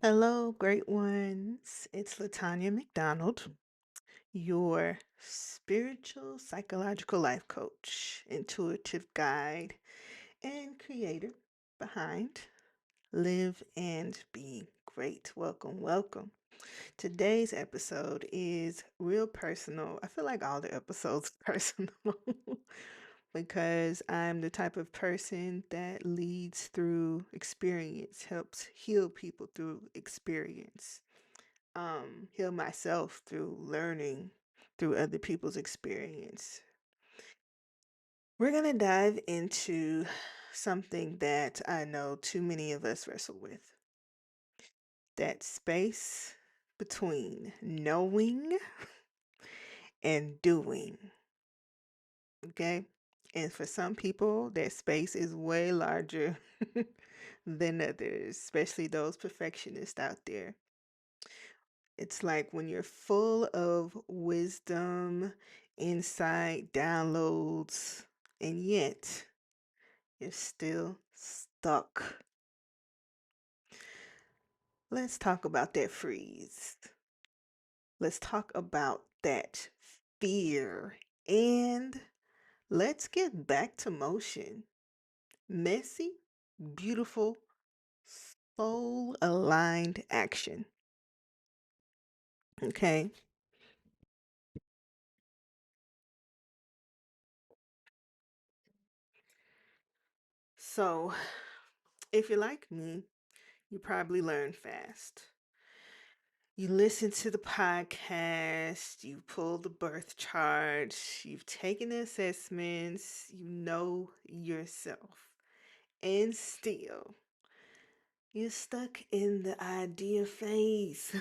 Hello, great ones. It's Latonya McDonald, your spiritual psychological life coach, intuitive guide, and creator behind Live and Be Great. Welcome, welcome. Today's episode is real personal. I feel like all the episodes are personal because I'm the type of person that leads through experience, helps heal people through experience, heal myself through learning through other people's experience. We're going to dive into something that I know too many of us wrestle with, that space between knowing and doing. Okay. And for some people, that space is way larger than others, especially those perfectionists out there. It's like when you're full of wisdom, insight, downloads, and yet you're still stuck. Let's talk about that freeze. Let's talk about that fear. And let's get back to motion. Messy, beautiful, soul aligned action. Okay. So, if you're like me, you probably learn fast. You listen to the podcast, you pull the birth chart, you've taken the assessments, you know yourself. And still, you're stuck in the idea phase.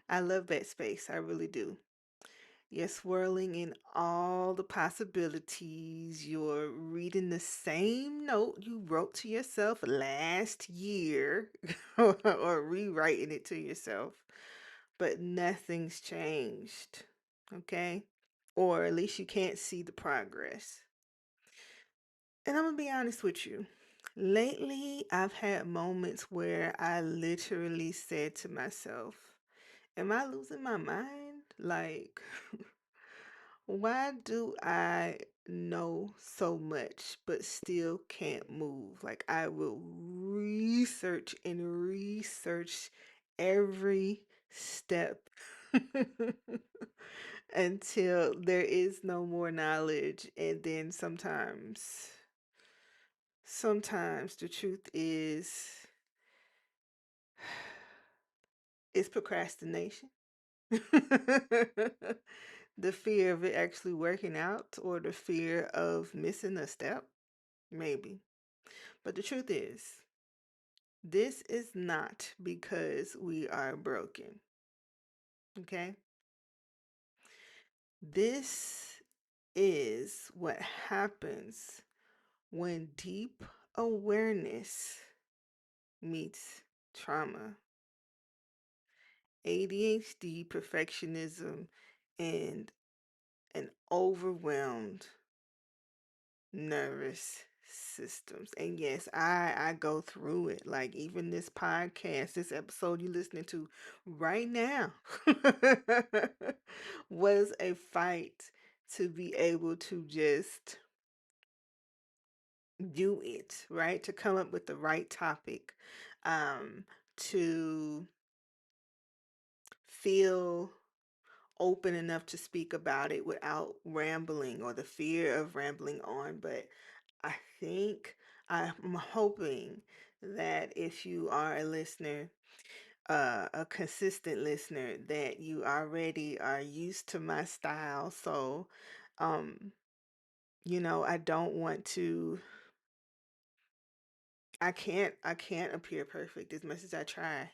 I love that space, I really do. You're swirling in all the possibilities. You're reading the same note you wrote to yourself last year or rewriting it to yourself, but nothing's changed. Okay? Or at least you can't see the progress. And I'm going to be honest with you. Lately, I've had moments where I literally said to myself, am I losing my mind? Like, why do I know so much but still can't move? Like, I will research and research every step until there is no more knowledge. And then sometimes the truth is, it's procrastination. The fear of it actually working out or the fear of missing a step, maybe. But the truth is, this is not because we are broken, okay? This is what happens when deep awareness meets trauma, ADHD, perfectionism, and an overwhelmed nervous systems. And yes, I go through it. Like even this podcast, this episode you're listening to right now was a fight to be able to just do it, right? To come up with the right topic, to feel open enough to speak about it without rambling or the fear of rambling on. But I think I'm hoping that if you are a listener, a consistent listener, that you already are used to my style. So, um, I don't want to, I can't appear perfect as much as I try.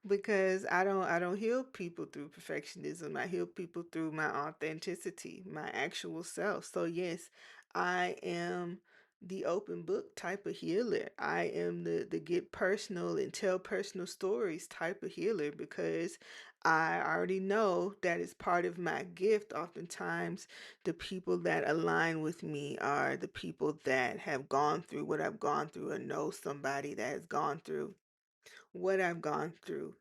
Because I don't heal people through perfectionism. I heal people through my authenticity, my actual self. So yes, I am the open book type of healer. I am the get personal and tell personal stories type of healer because I already know that is part of my gift. Oftentimes, the people that align with me are the people that have gone through what I've gone through or know somebody that has gone through what I've gone through,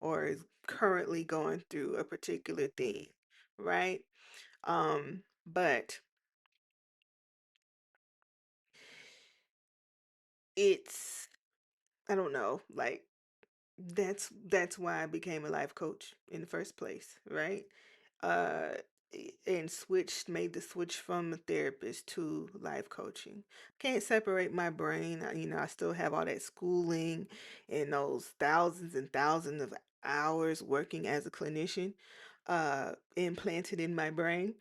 or is currently going through a particular thing, right? But it's, I don't know, like that's why I became a life coach in the first place, right? Uh, and made the switch from a therapist to life coaching. Can't separate my brain. I still have all that schooling and those thousands and thousands of hours working as a clinician, implanted in my brain.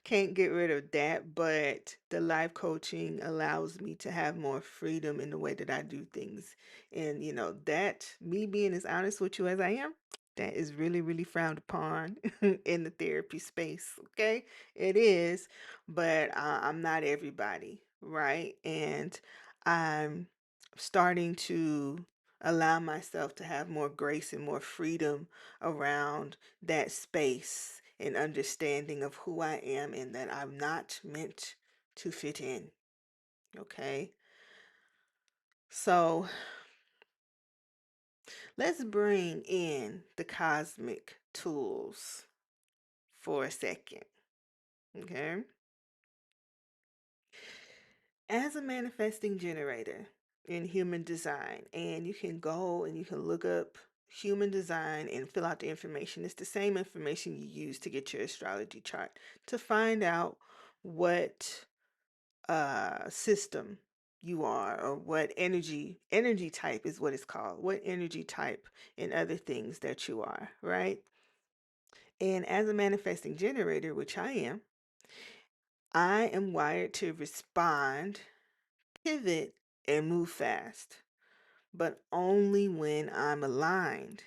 Can't get rid of that, but the life coaching allows me to have more freedom in the way that I do things. And that me being as honest with you as I am, that is really, really frowned upon in the therapy space. Okay, it is, but I'm not everybody, right? And I'm starting to allow myself to have more grace and more freedom around that space and understanding of who I am and that I'm not meant to fit in. Okay, so let's bring in the cosmic tools for a second. Okay. As a manifesting generator in human design, and you can go and you can look up human design and fill out the information. It's the same information you use to get your astrology chart to find out what system you are, or what energy type is what it's called, what energy type and other things that you are, right? And as a manifesting generator, which I am wired to respond, pivot, and move fast, but only when I'm aligned.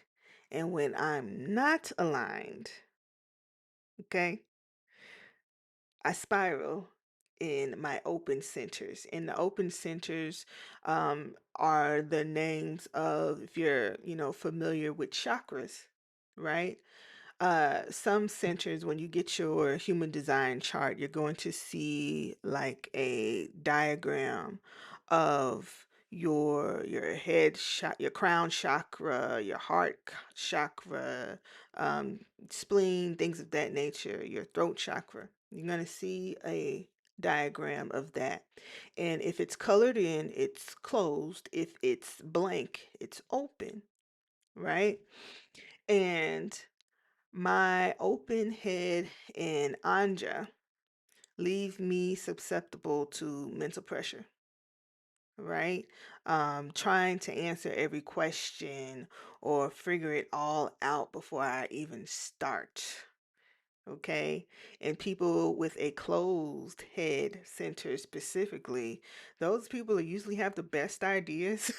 And when I'm not aligned, okay, I spiral in my open centers. And the open centers are the names of, if you're, familiar with chakras, right? Some centers, when you get your human design chart, you're going to see like a diagram of your crown chakra, your chakra, um, spleen, things of that nature, your throat chakra. You're going to see a diagram of that. And if it's colored in, it's closed. If it's blank, it's open, right? And my open head and Anja leave me susceptible to mental pressure, right? Trying to answer every question or figure it all out before I even start. Okay. And people with a closed head center specifically, those people usually have the best ideas.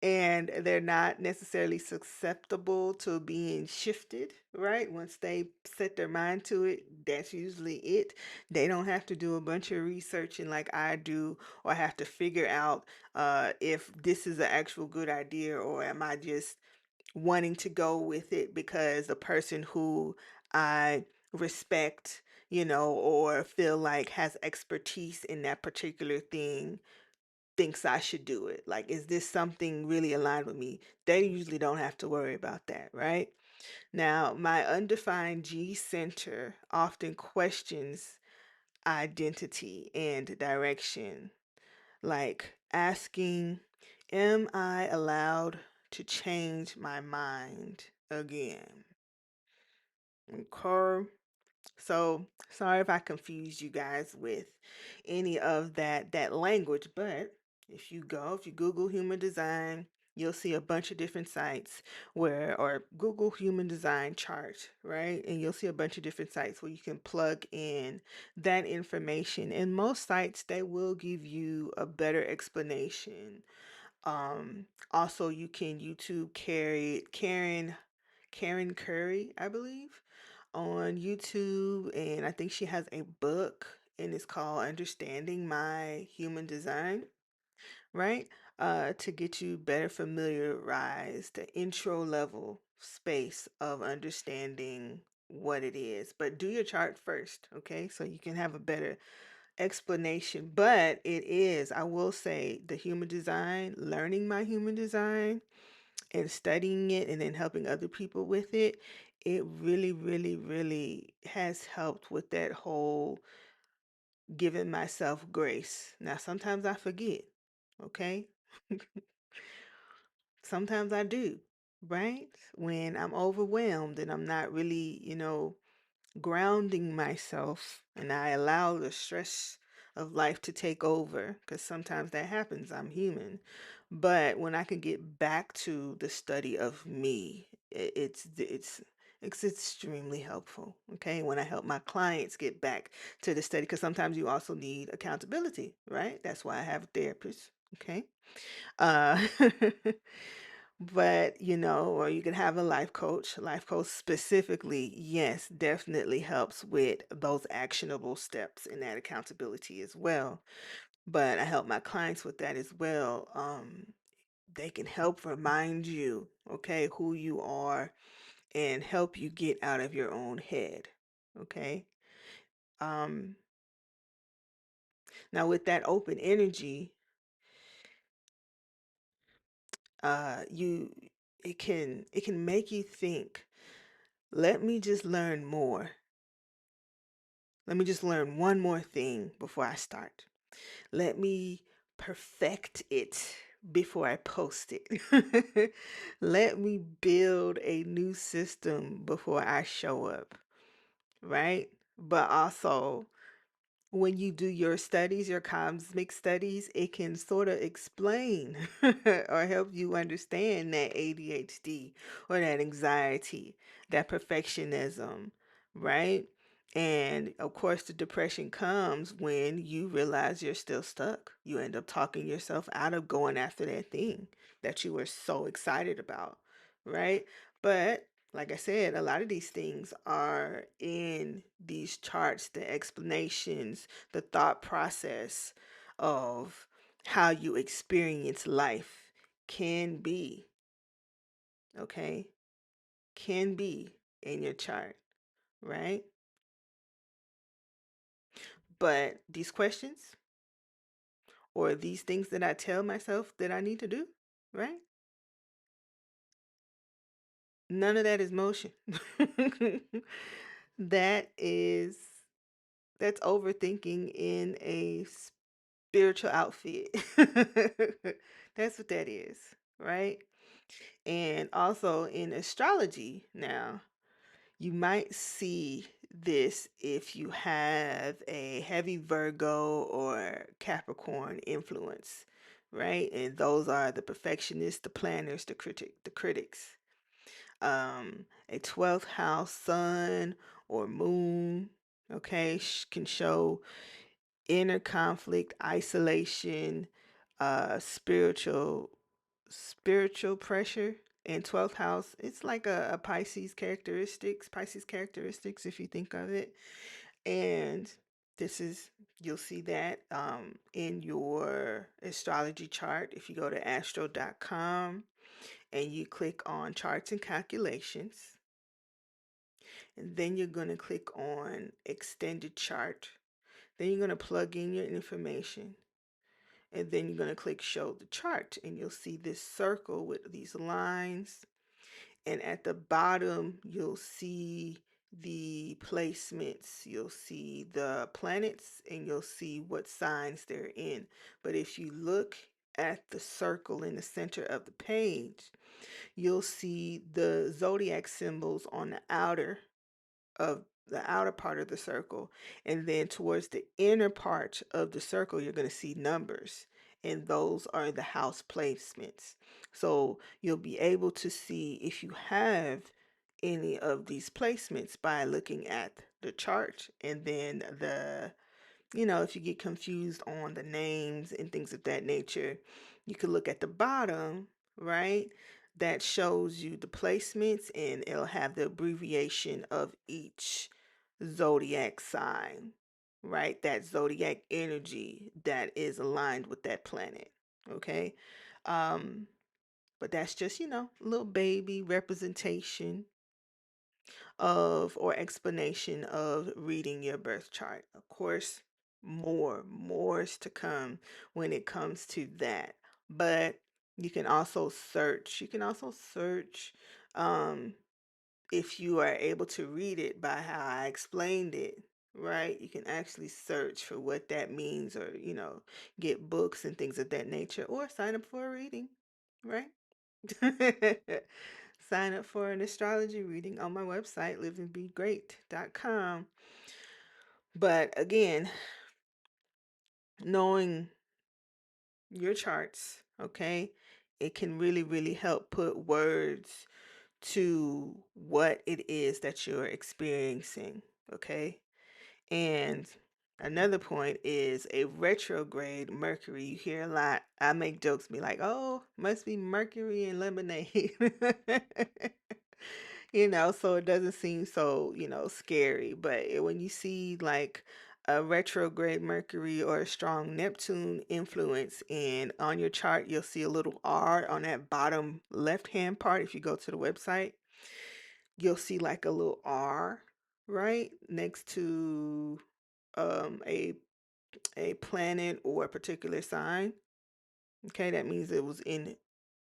And they're not necessarily susceptible to being shifted, right? Once they set their mind to it, that's usually it. They don't have to do a bunch of researching like I do, or have to figure out if this is an actual good idea, or am I just wanting to go with it because the person who I respect, or feel like has expertise in that particular thing thinks I should do it. Like, is this something really aligned with me? They usually don't have to worry about that, right? Now, my undefined G center often questions identity and direction, like asking, am I allowed to change my mind again? Okay. So sorry if I confused you guys with any of that language, but if you Google human design, you'll see a bunch of different sites or Google human design chart, right? And you'll see a bunch of different sites where you can plug in that information. And most sites, they will give you a better explanation. Also, you can YouTube Karen Curry, I believe, on YouTube, and I think she has a book, and it's called Understanding My Human Design. right? To get you better familiarized, the intro level space of understanding what it is. But do your chart first, okay? So you can have a better explanation. But it is, I will say, the human design, learning my human design and studying it and then helping other people with it, it really, really, really has helped with that whole giving myself grace. Now, sometimes I forget, okay? Sometimes I do, right? When I'm overwhelmed and I'm not really, grounding myself and I allow the stress of life to take over, because sometimes that happens. I'm human. But when I can get back to the study of me, it's extremely helpful. Okay, when I help my clients get back to the study, because sometimes you also need accountability, right? That's why I have a therapist. Okay. Uh, but or you can have a life coach. Life coach specifically, yes, definitely helps with those actionable steps and that accountability as well. But I help my clients with that as well. They can help remind you, okay, who you are and help you get out of your own head. Okay. Um, Now with that open energy, you it can make you think, let me just learn more. Let me just learn one more thing before I start. Let me perfect it before I post it. Let me build a new system before I show up, right? But also, when you do your studies, your cosmic studies, it can sort of explain or help you understand that ADHD or that anxiety, that perfectionism, right? And of course, the depression comes when you realize you're still stuck. You end up talking yourself out of going after that thing that you were so excited about, right? But like I said, a lot of these things are in these charts, the explanations, the thought process of how you experience life can be, okay? Can be in your chart, right? But these questions or these things that I tell myself that I need to do, right? None of that is motion. That is that's overthinking in a spiritual outfit. That's what that is, right? And also in astrology, now, you might see this if you have a heavy Virgo or Capricorn influence, right? And those are the perfectionists, the planners, the critics. A 12th house sun or moon, okay, can show inner conflict, isolation, spiritual pressure. In 12th house, it's like a Pisces characteristics, if you think of it. And this is, you'll see that in your astrology chart. If you go to astro.com and you click on charts and calculations, and then you're going to click on extended chart. Then you're going to plug in your information. And then you're going to click show the chart and you'll see this circle with these lines. And at the bottom, you'll see the placements. You'll see the planets and you'll see what signs they're in. But if you look at the circle in the center of the page, you'll see the zodiac symbols on the outer part of the circle, and then towards the inner part of the circle you're going to see numbers, and those are the house placements. So you'll be able to see if you have any of these placements by looking at the chart. And then if you get confused on the names and things of that nature, you can look at the bottom, right? That shows you the placements and it'll have the abbreviation of each zodiac sign, right? That zodiac energy that is aligned with that planet. Okay. Um, but that's just, a little baby representation of or explanation of reading your birth chart. Of course, more is to come when it comes to that. But you can also search. You can also search um, if you are able to read it by how I explained it, right? You can actually search for what that means or, get books and things of that nature or sign up for a reading, right? Sign up for an astrology reading on my website, liveandbegreat.com. But again, knowing your charts, okay, it can really, really help put words to what it is that you're experiencing, okay? And another point is a retrograde Mercury. You hear a lot. I make jokes, be like, oh, must be Mercury and lemonade. So it doesn't seem so, scary. But when you see like a retrograde Mercury or a strong Neptune influence, and on your chart, you'll see a little R on that bottom left hand part. If you go to the website, you'll see like a little R right next to a planet or a particular sign. Okay, that means it was in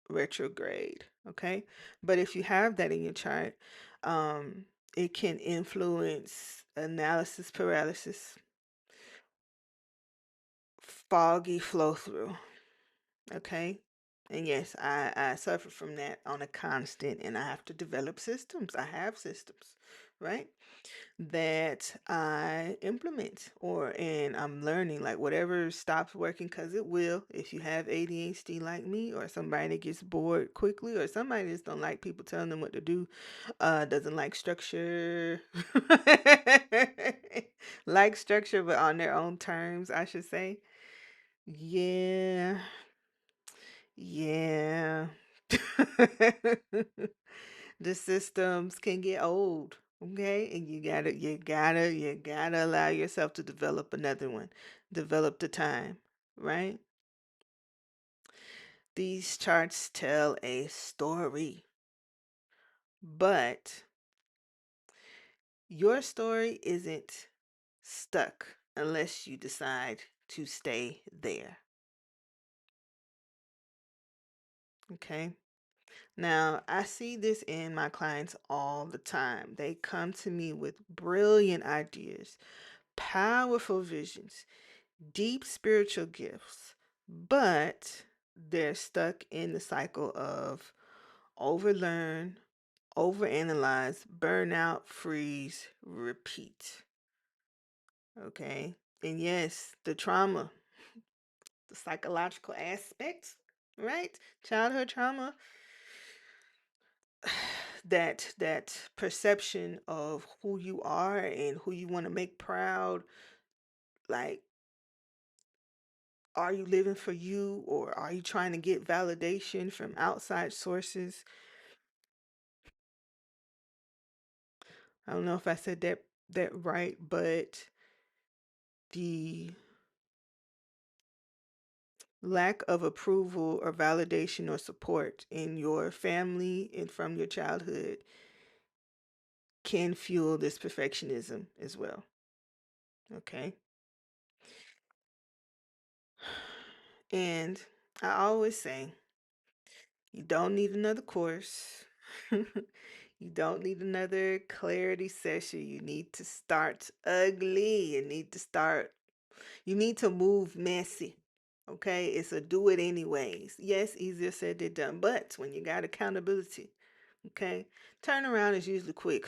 retrograde. Okay, but if you have that in your chart, um, it can influence analysis paralysis, foggy flow through. Okay, and yes, I suffer from that on a constant, and I have to develop systems. I have systems, right? That I implement and I'm learning like whatever stops working, because it will. If you have ADHD like me, or somebody that gets bored quickly, or somebody that just don't like people telling them what to do, doesn't like structure, like structure but on their own terms, I should say. Yeah, yeah. The systems can get old, okay? And you gotta allow yourself to develop another one. Develop the time, right? These charts tell a story, but your story isn't stuck unless you decide to stay there, okay? Now, I see this in my clients all the time. They come to me with brilliant ideas, powerful visions, deep spiritual gifts, but they're stuck in the cycle of overlearn, overanalyze, burnout, freeze, repeat. Okay. And yes, the trauma, the psychological aspects, right? Childhood trauma, that perception of who you are and who you want to make proud, like, are you living for you, or are you trying to get validation from outside sources? I don't know if I said that right, but the lack of approval or validation or support in your family and from your childhood can fuel this perfectionism as well. Okay. And I always say, you don't need another course. You don't need another clarity session. You need to start ugly. You need to move messy. Okay? It's a do it anyways. Yes, easier said than done. But when you got accountability, okay, turnaround is usually quick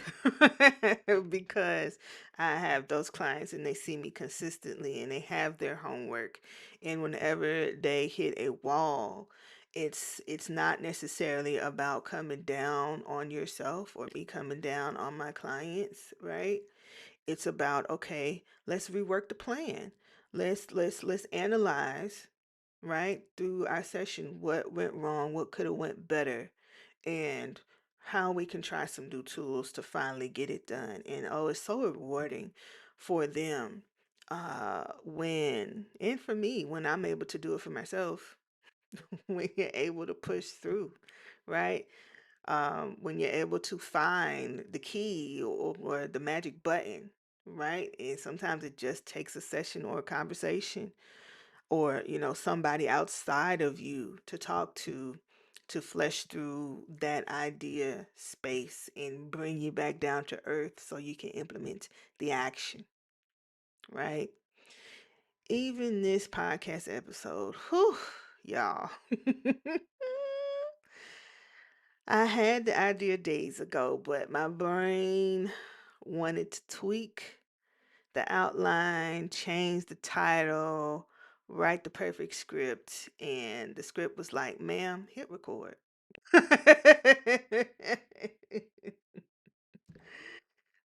because I have those clients and they see me consistently and they have their homework. And whenever they hit a wall, it's not necessarily about coming down on yourself or me coming down on my clients, right? It's about, okay, let's rework the plan. Let's analyze, right, through our session what went wrong, what could have went better, and how we can try some new tools to finally get it done. And oh, it's so rewarding for them when and for me when I'm able to do it for myself. when you're able to push through, right? When you're able to find the key or the magic button, right? And sometimes it just takes a session or a conversation or, somebody outside of you to talk to flesh through that idea space and bring you back down to earth so you can implement the action, right? Even this podcast episode, whew, y'all. I had the idea days ago, but my brain wanted to tweak the outline, change the title, write the perfect script, and the script was like, ma'am, hit record. So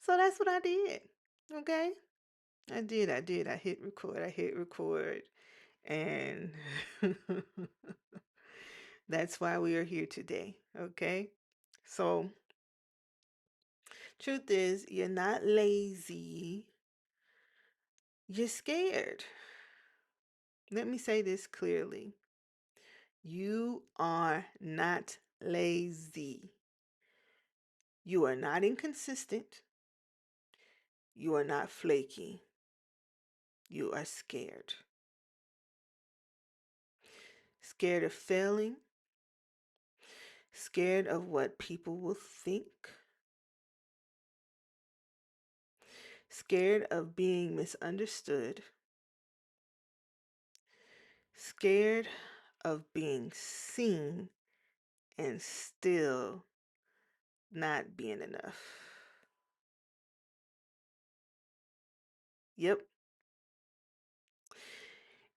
that's what I did. Okay. I did. I hit record. I hit record. And that's why we are here today. Okay. So, truth is, you're not lazy, you're scared. Let me say this clearly. You are not lazy. You are not inconsistent. You are not flaky. You are scared. Scared of failing. Scared of what people will think. Scared of being misunderstood. Scared of being seen and still not being enough. Yep.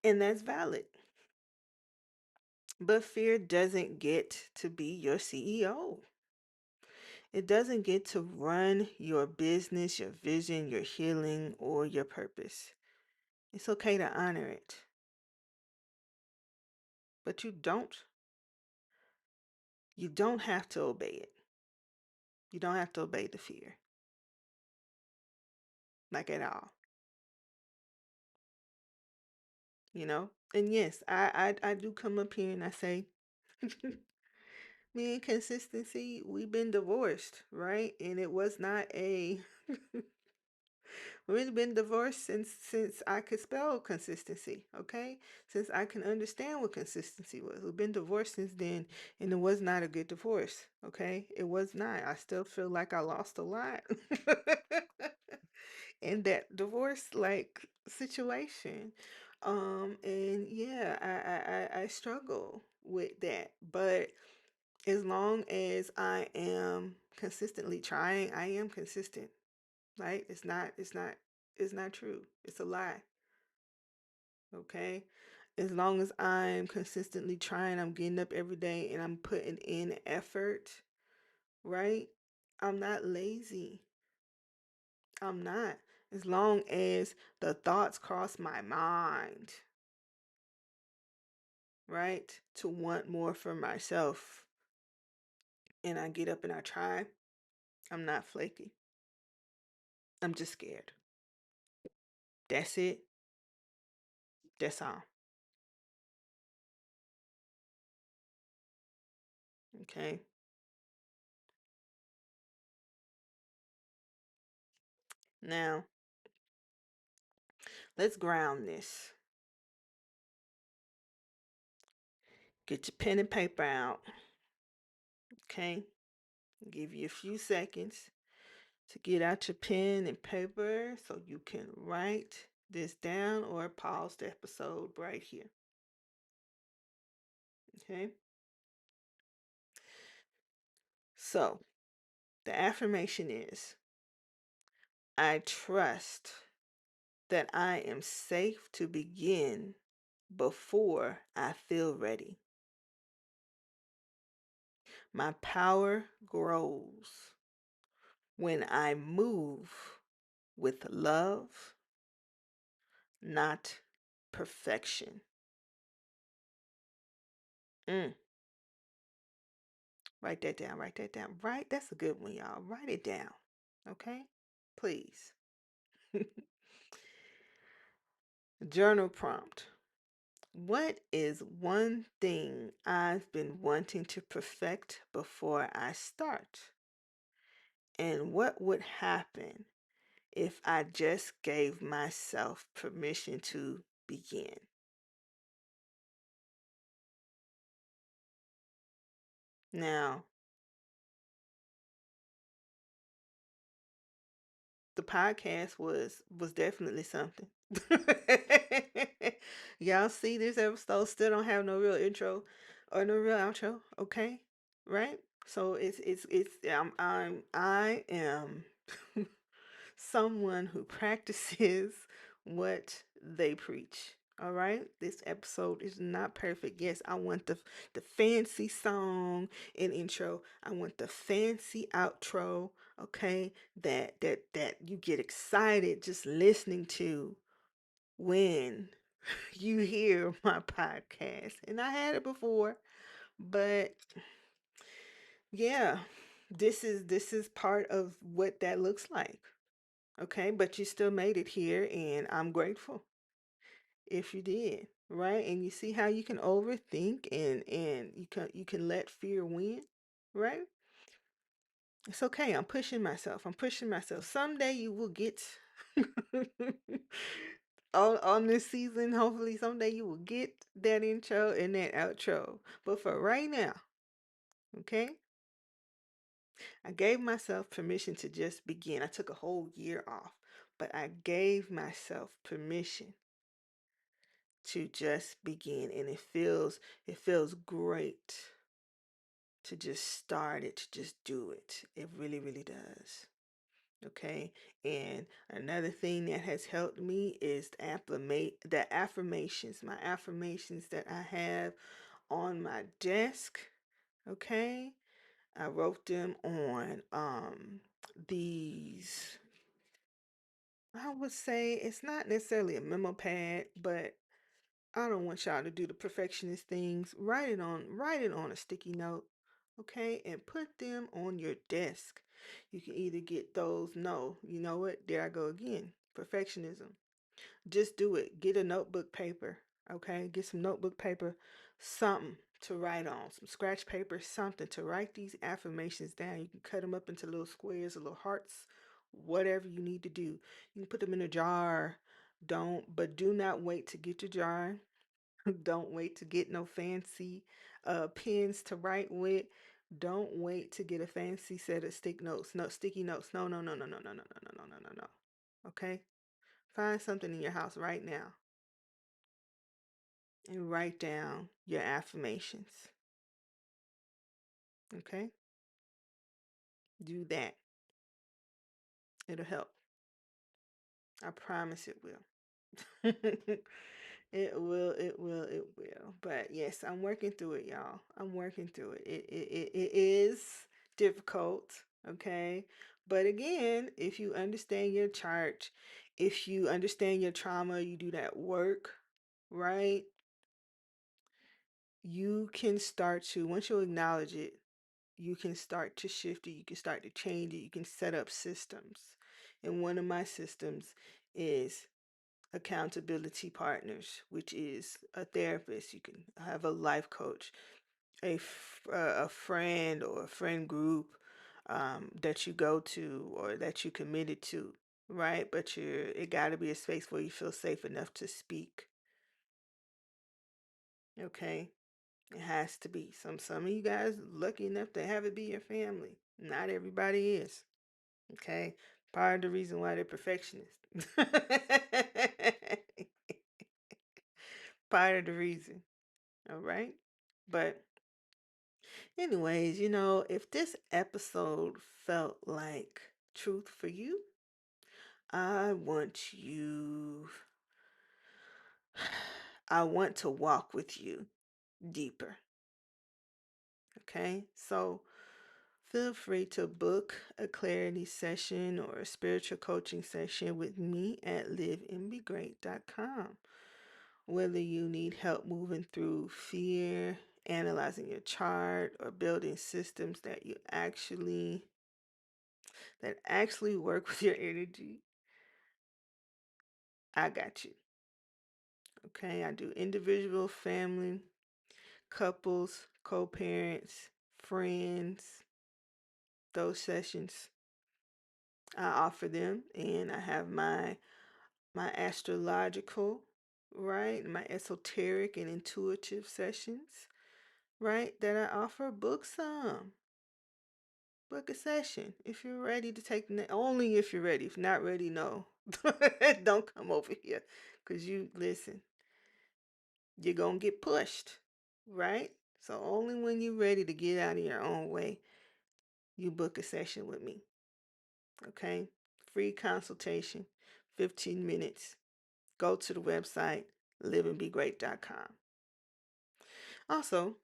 And that's valid. But fear doesn't get to be your CEO. It doesn't get to run your business, your vision, your healing, or your purpose. It's okay to honor it. But you don't have to obey it. You don't have to obey the fear. Like at all. And yes, I do come up here and I say, me and consistency, we've been divorced, right? And it was not a we've been divorced since I could spell consistency, okay? Since I can understand what consistency was. We've been divorced since then, and it was not a good divorce, okay? It was not. I still feel like I lost a lot in that divorce like situation. And yeah, I struggle with that. But as long as I am consistently trying, I am consistent, right? It's not true. It's a lie. Okay. As long as I'm consistently trying, I'm getting up every day and I'm putting in effort, right? I'm not lazy. I'm not. As long as the thoughts cross my mind, right? To want more for myself and I get up and I try, I'm not flaky. I'm just scared. That's it. That's all. Okay. Now, let's ground this. Get your pen and paper out. Okay. Give you a few seconds to get out your pen and paper so you can write this down or pause the episode right here. Okay. So, the affirmation is I trust that I am safe to begin before I feel ready. My power grows when I move with love, not perfection. Mm, write that down. Write that down. Right? That's a good one, y'all. Write it down. Okay? Please. Journal prompt. What is one thing I've been wanting to perfect before I start? And what would happen if I just gave myself permission to begin? Now, the podcast was definitely something. Y'all see this episode still don't have no real intro or no real outro, okay? Right? So it's I am someone who practices what they preach. All right, this episode is not perfect. Yes, I want the fancy song and intro. I want the fancy outro. Okay, that you get excited just listening to when you hear my podcast. And I had it before, but yeah, this is part of what that looks like. Okay, but you still made it here, and I'm grateful if you did, right? And you see how you can overthink and you can let fear win, right? It's okay. I'm pushing myself. I'm pushing myself. Someday you will get on this season. Hopefully, someday you will get that intro and that outro. But for right now, okay, I gave myself permission to just begin. I took a whole year off, but I gave myself permission to just begin, and it feels great to just start it, to just do it. It really, really does. Okay. And another thing that has helped me is the affirmations, my affirmations that I have on my desk. Okay. I wrote them on these, I would say it's not necessarily a memo pad, but I don't want y'all to do the perfectionist things. Write it on a sticky note, okay? And put them on your desk. You can either get those, no, you know what? There I go again. Perfectionism. Just do it. Get a notebook paper, okay? Get some notebook paper, something to write on, some scratch paper, something to write these affirmations down. You can cut them up into little squares, little hearts, whatever you need to do. You can put them in a jar. But do not wait to get your jar. Don't wait to get no fancy pens to write with. Don't wait to get a fancy set of sticky notes. No, no, no, no, no, no, no, no, no, no, no, no, no. Okay? Find something in your house right now and write down your affirmations. Okay? Do that. It'll help. I promise it will. It will. But yes, I'm working through it, y'all. I'm working through it. It is difficult, okay? But again, if you understand your chart, if you understand your trauma, you do that work, right? You can start to, once you acknowledge it, you can start to shift it, you can start to change it, you can set up systems. And one of my systems is accountability partners, which is a therapist. You can have a life coach, a friend or a friend group that you go to or that you committed to, right? But it got to be a space where you feel safe enough to speak. Okay, it has to be. Some of you guys lucky enough to have it be your family. Not everybody is. Okay, part of the reason why they're perfectionists. Part of the reason. All right. But, anyways, if this episode felt like truth for you, I want you, I want to walk with you deeper. Okay. So, feel free to book a clarity session or a spiritual coaching session with me at liveandbegreat.com. Whether you need help moving through fear, analyzing your chart, or building systems that actually work with your energy, I got you. Okay, I do individual, family, couples, co-parents, friends, those sessions. I offer them, and I have my astrological, right? My esoteric and intuitive sessions, right? That I offer. Book some. Book a session if you're ready to take only if you're ready. If not ready, no. Don't come over here. Cause you listen, you're gonna get pushed, right? So only when you're ready to get out of your own way, you book a session with me. Okay? Free consultation, 15 minutes. Go to the website, liveandbegreat.com. Also,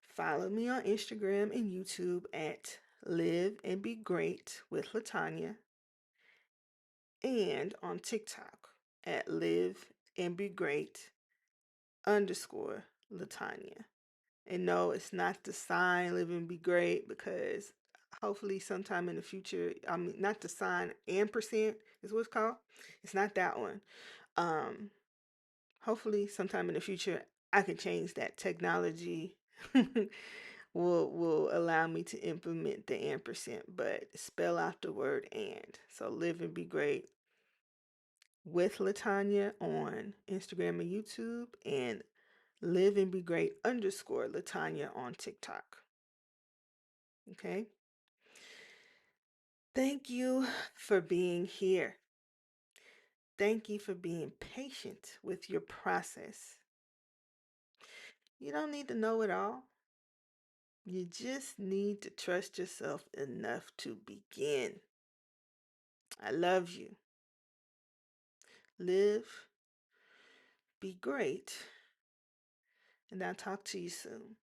follow me on Instagram and YouTube at Live and Be Great with Latonya, and on TikTok at Live and Be Great underscore Latonya. And no, it's not the sign Live and Be Great, because hopefully sometime in the future, I mean, not the sign ampersand is what it's called. It's not that one. Um, Hopefully sometime in the future I can change that. Technology will allow me to implement the ampersand, but spell out the word and. So Live and Be Great with Latonya on Instagram and YouTube, and Live and Be Great underscore Latonya on TikTok. Okay. Thank you for being here. Thank you for being patient with your process. You don't need to know it all. You just need to trust yourself enough to begin. I love you. Live, be great, and I'll talk to you soon.